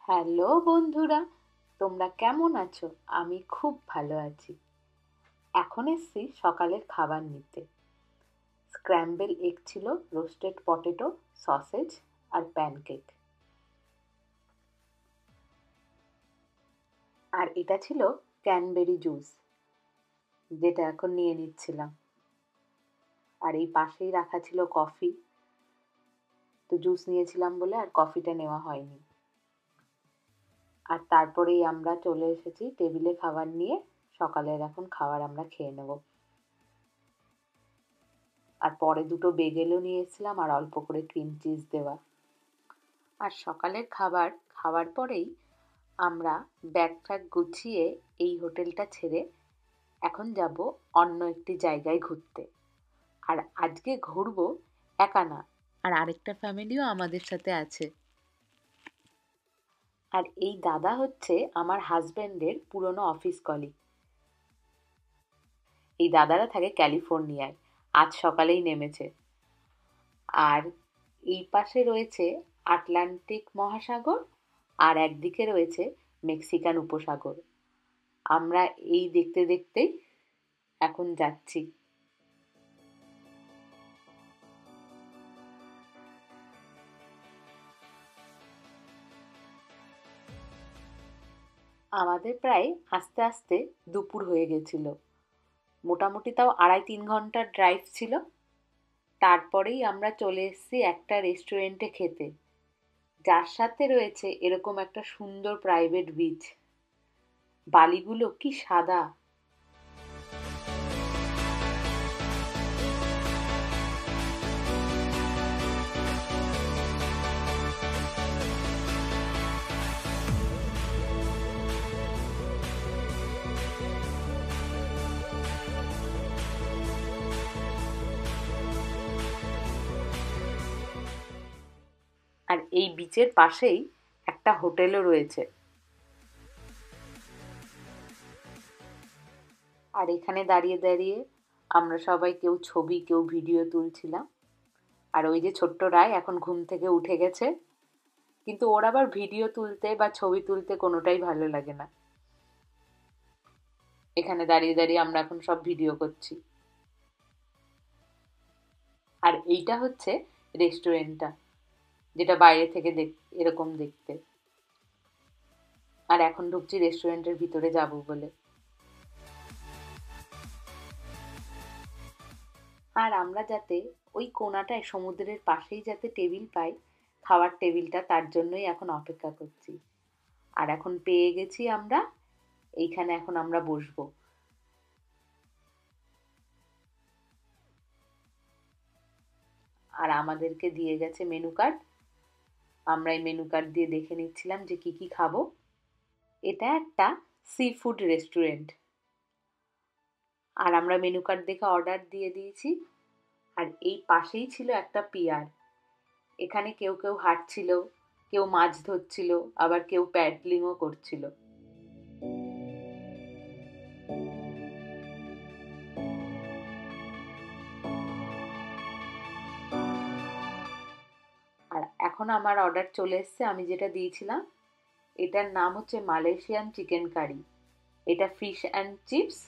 Hello বন্ধুরা, তোমরা কেমন আছো? আমি খুব ভালো আছি। এখন এসছি সকালের খাবার নিতে। স্ক্র্যাম্বল এগ ছিল, রোস্টেড পটেটো, সসেজ আর প্যানকেক। আর এটা ছিল ক্যানবেরি জুস, যেটা এখন নিয়ে নিচ্ছিলাম। আর এই পাশেই রাখা ছিল কফি, তো জুস নিয়েছিলাম বলে আর কফিটা নেওয়া হয়নি। আর তারপরেই আমরা চলে এসেছি টেবিলে খাবার নিয়ে। সকালের এখন খাবার আমরা খেয়ে নেব। আর পরে দুটো বেগেলও নিয়ে এসেছিলাম আর অল্প করে ক্রিম চিজ দেওয়া। আর সকালের খাবার খাওয়ার পরেই আমরা ব্যাগ ট্যাগ গুছিয়ে এই হোটেলটা ছেড়ে এখন যাব অন্য একটি জায়গায় ঘুরতে। আর আজকে ঘুরবো একা না, আর আরেকটা ফ্যামিলিও আমাদের সাথে আছে। আর এই দাদা হচ্ছে আমার হাজবেন্ডের পুরনো অফিস কলিগ। এই দাদারা থাকে ক্যালিফোর্নিয়ায়, আজ সকালেই নেমেছে। আর এই পাশে রয়েছে আটলান্টিক মহাসাগর, আর একদিকে রয়েছে মেক্সিকান উপসাগর। আমরা এই দেখতে দেখতেই এখন যাচ্ছি। আমাদের প্রায় আস্তে আস্তে দুপুর হয়ে গেছিল। মোটামুটি তাও 2.5-3 ঘন্টার ড্রাইভ ছিল। তারপরেই আমরা চলে এসেছি একটা রেস্টুরেন্টে খেতে, যার সাথে রয়েছে এরকম একটা সুন্দর প্রাইভেট বিচ। বালিগুলো কি সাদা! আর এই বিচের পাশেই একটা হোটেলও রয়েছে। আর এখানে দাঁড়িয়ে দাঁড়িয়ে আমরা সবাই কেউ ছবি কেউ ভিডিও তুলছিলাম। আর ওই যে ছোট্ট রায় এখন ঘুম থেকে উঠে গেছে, কিন্তু ওর আবার ভিডিও তুলতে বা ছবি তুলতে কোনোটাই ভালো লাগে না। এখানে দাঁড়িয়ে দাঁড়িয়ে আমরা এখন সব ভিডিও করছি। আর এইটা হচ্ছে রেস্টুরেন্টটা, যেটা বাইরে থেকে এরকম দেখতে। আর এখন ঢুকছি রেস্টুরেন্টের ভিতরে যাব বলে। আর আমরা যাতে ওই কোণাটায় সমুদ্রের পাশেই যাতে টেবিল পাই, খাওয়ার টেবিলটা, তার জন্যই এখন অপেক্ষা করছি। আর এখন পেয়ে গেছি আমরা, এইখানে এখন আমরা বসবো। আর আমাদেরকে দিয়ে গেছে মেনু কার্ড। আমরা এই মেনু কার্ড দিয়ে দেখে নিচ্ছিলাম যে কি কি খাবো। এটা একটা সি ফুড রেস্টুরেন্ট। আর আমরা মেনু কার্ড দেখে অর্ডার দিয়ে দিয়েছি। আর এই পাশেই ছিল একটা পিয়ার। এখানে কেউ কেউ হাঁটছিল, কেউ মাছ ধরছিল, আবার কেউ প্যাডলিংও করছিল। আর এখন আমার অর্ডার চলে এসছে, আমি যেটা দিয়েছিলাম। এটার নাম হচ্ছে মালয়েশিয়ান চিকেন কারি। এটা ফিশ অ্যান্ড চিপস।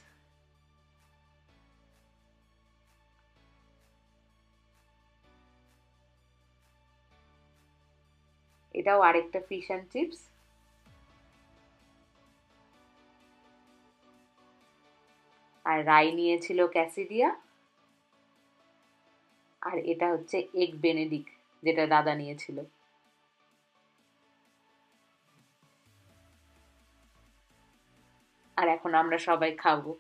এটাও আরেকটা ফিশ অ্যান্ড চিপস। আর রাই নিয়েছিল ক্যাসিডিয়া। আর এটা হচ্ছে এগ বেনেডিক্ট, যেটা দাদা নিয়েছিল। আর এখন আমরা সবাই খাবো।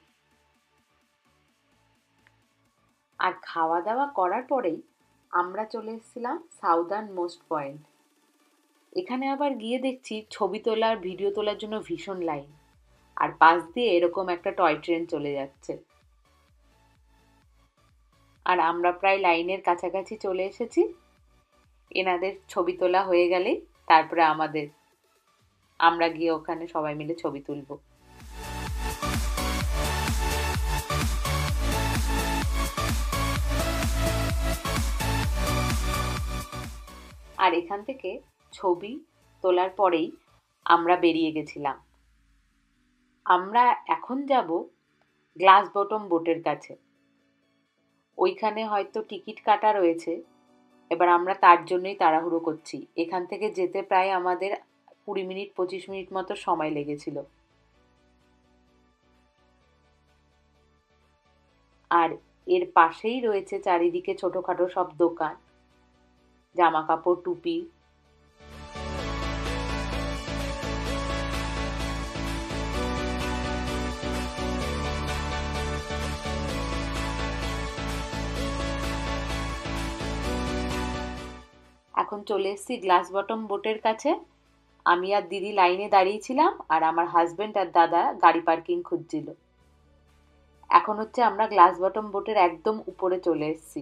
আর খাওয়া দাওয়া করার পরেই আমরা চলে এসেছিলাম সাউদার্ন মোস্ট পয়েন্ট। এখানে আবার গিয়ে দেখছি ছবি তোলার ভিডিও তোলার জন্য ভীষণ লাইন। আর পাশ দিয়ে এরকম একটা টয় ট্রেন চলে যাচ্ছে। আর আমরা প্রায় লাইনের কাছাকাছি চলে এসেছি। এনাদের ছবি তোলা হয়ে গেলেই তারপরে আমরা গিয়ে ওখানে সবাই মিলে ছবি তুলবো। আর এখান থেকে ছবি তোলার পরেই আমরা বেরিয়ে গেছিলাম। আমরা এখন যাব গ্লাস বটম বোটের কাছে। ওইখানে হয়তো টিকিট কাটা রয়েছে। এবার আমরা তার জন্যই তাড়াহুড়ো করছি। এখান থেকে যেতে প্রায় আমাদের 20 মিনিট 25 মিনিট মতো সময় লেগেছিল। আর এর পাশেই রয়েছে চারিদিকে ছোটখাটো সব দোকান, জামা কাপড়, টুপি। এখন চলে এসেছি গ্লাস বটম বোটের কাছে। আমি আর দিদি লাইনে দাঁড়িয়েছিলাম, আর আমার হাজবেন্ড আর দাদা গাড়ি পার্কিং খুঁজছিল। এখন হচ্ছে আমরা গ্লাস বটম বোটের একদম উপরে চলে এসেছি।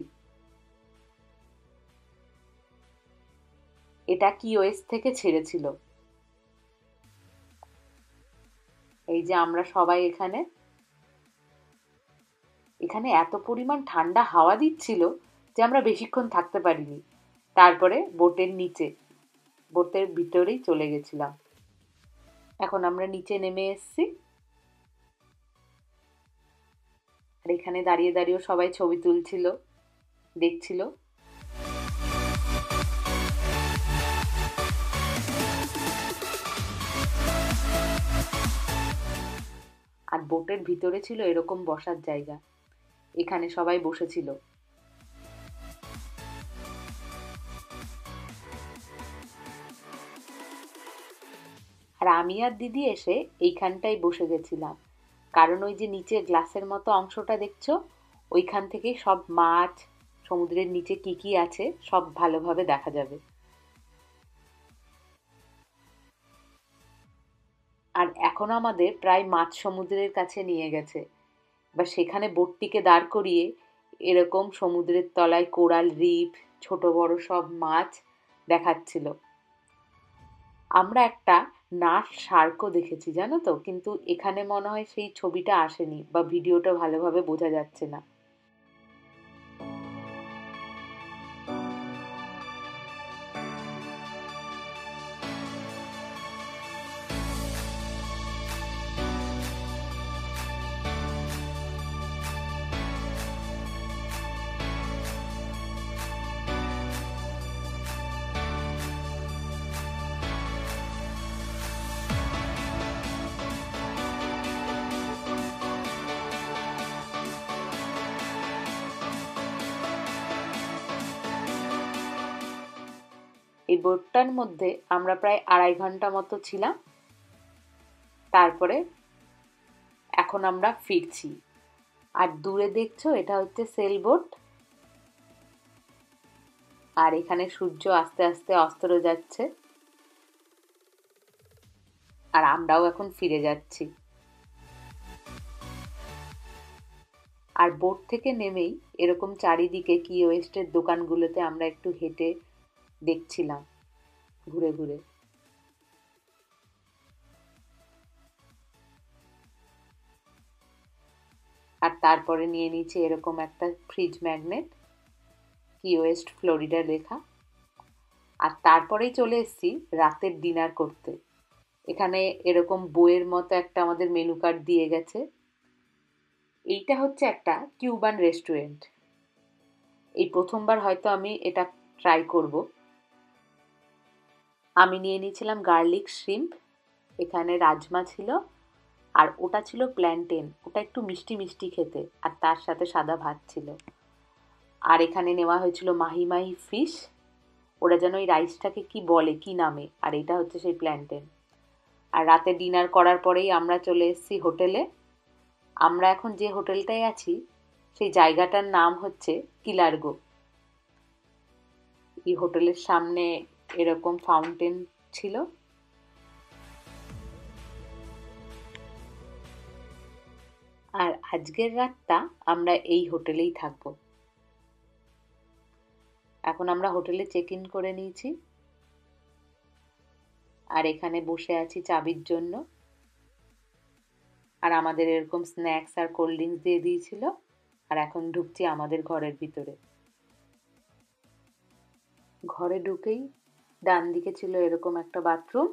এটা কিওএস থেকে ছেড়েছিল। এই যে আমরা সবাই এখানে। এখানে এত পরিমাণ ঠান্ডা হাওয়া দিচ্ছিল যে আমরা বেশিক্ষণ থাকতে পারিনি। তারপরে বোটের ভিতরেই চলে গেছিলাম। এখন আমরা নিচে নেমে এসেছি। আর এখানে দাঁড়িয়ে দাঁড়িয়েও সবাই ছবি তুলছিল, দেখছিল। আর বোটের ভিতরে ছিল এরকম বসার জায়গা, এখানে সবাই বসেছিল। আর আমি আর দিদি এসে এইখানটায় বসে গেছিলাম, কারণ ওই যে নিচে গ্লাসের মতো অংশটা দেখছো, ওইখান থেকে সব মাছ, সমুদ্রের নিচে কি কি আছে সব ভালোভাবে দেখা যাবে। আর এখন আমাদের প্রায় মাঝ সমুদ্রের কাছে নিয়ে গেছে। বা সেখানে বোটটিকে দাঁড় করিয়ে এরকম সমুদ্রের তলায় কোরাল রিফ, ছোট বড় সব মাছ দেখাচ্ছিল। আমরা একটা নাট শার্কও দেখেছি, জানো তো, কিন্তু এখানে মনে হয় সেই ছবিটা আসেনি বা ভিডিওটা ভালোভাবে বোঝা যাচ্ছে না। এই বোটটার মধ্যে আমরা প্রায় 2.5 ঘন্টা মতো ছিলাম। তারপরে এখন আমরা ফিরছি। আর দূরে দেখছো এটা হচ্ছে সেল বোট। আর এখানে সূর্য আস্তে আস্তে অস্ত যাচ্ছে। আর আমরাও এখন ফিরে যাচ্ছি। আর বোট থেকে নেমেই এরকম চারিদিকে কি ওয়েস্টের দোকানগুলোতে আমরা একটু হেঁটে দেখছিলাম ঘুরে ঘুরে। আর তারপরে নিয়ে নিয়েছি এরকম একটা ফ্রিজ ম্যাগনেট, কি ওয়েস্ট ফ্লোরিডা লেখা। আর তারপরেই চলে এসেছি রাতের ডিনার করতে। এখানে এরকম বইয়ের মতো একটা আমাদের মেনু কার্ড দিয়ে গেছে। এইটা হচ্ছে একটা কিউবান রেস্টুরেন্ট। এই প্রথমবার হয়তো আমি এটা ট্রাই করব। আমি নিয়ে নিয়েছিলাম গার্লিক শ্রিম্প, এখানে রাজমা ছিল, আর ওটা ছিল প্ল্যান্টেন, ওটা একটু মিষ্টি মিষ্টি খেতে, আর তার সাথে সাদা ভাত ছিল। আর এখানে নেওয়া হয়েছিল মাহি মাহি ফিশ, ওরা যেন ওই রাইসটাকে কি বলে, কি নামে, আর এটা হচ্ছে সেই প্ল্যান্টেন। আর রাতে ডিনার করার পরেই আমরা চলে এসেছি হোটেলে। আমরা এখন যে হোটেলটায় আছি সেই জায়গাটার নাম হচ্ছে কিলার্গো। এই হোটেলের সামনে এরকম ফাউন্টেন ছিল। আর আজকের রাতটা আমরা এই হোটেলেই থাকবো। এখন আমরা হোটেলে চেক ইন করে নিয়েছি। আর এখানে বসে আছি চাবির জন্য। আর আমাদের এরকম স্ন্যাক্স আর কোল্ড ড্রিঙ্কস দিয়ে দিয়েছিল। আর এখন ঢুকছি আমাদের ঘরের ভিতরে। ঘরে ঢুকেই ডান দিকে ছিল এরকম একটা বাথরুম।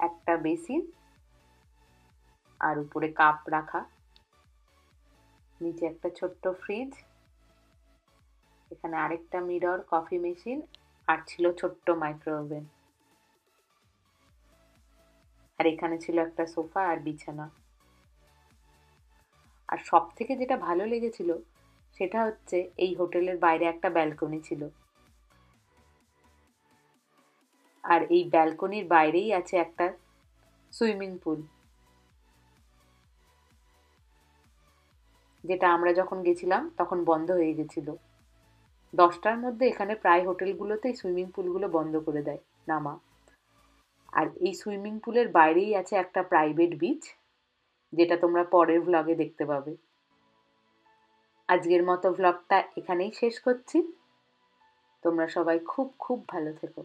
একটা বেসিন, আর উপরে কাপ রাখা, নিচে একটা ছোট্ট ফ্রিজ, এখানে আরেকটা মিরর, কফি মেশিন, আর ছিল ছোট্ট মাইক্রো ওভেন। আর এখানে ছিল একটা সোফা আর বিছানা। আর সব থেকে যেটা ভালো লেগেছিল সেটা হচ্ছে এই হোটেলের বাইরে একটা ব্যালকনি ছিল, আর এই ব্যালকনির বাইরেই আছে একটা সুইমিং পুল, যেটা আমরা যখন গেছিলাম তখন বন্ধ হয়ে গেছিল। 10টার মধ্যে এখানে প্রায় হোটেলগুলোতেই সুইমিং পুলগুলো বন্ধ করে দেয় নামা। আর এই সুইমিং পুলের বাইরেই আছে একটা প্রাইভেট বিচ, যেটা তোমরা পরের ভ্লগে দেখতে পাবে। আজকের মতো ভ্লগটা এখানেই শেষ করছি। তোমরা সবাই খুব খুব ভালো থেকো।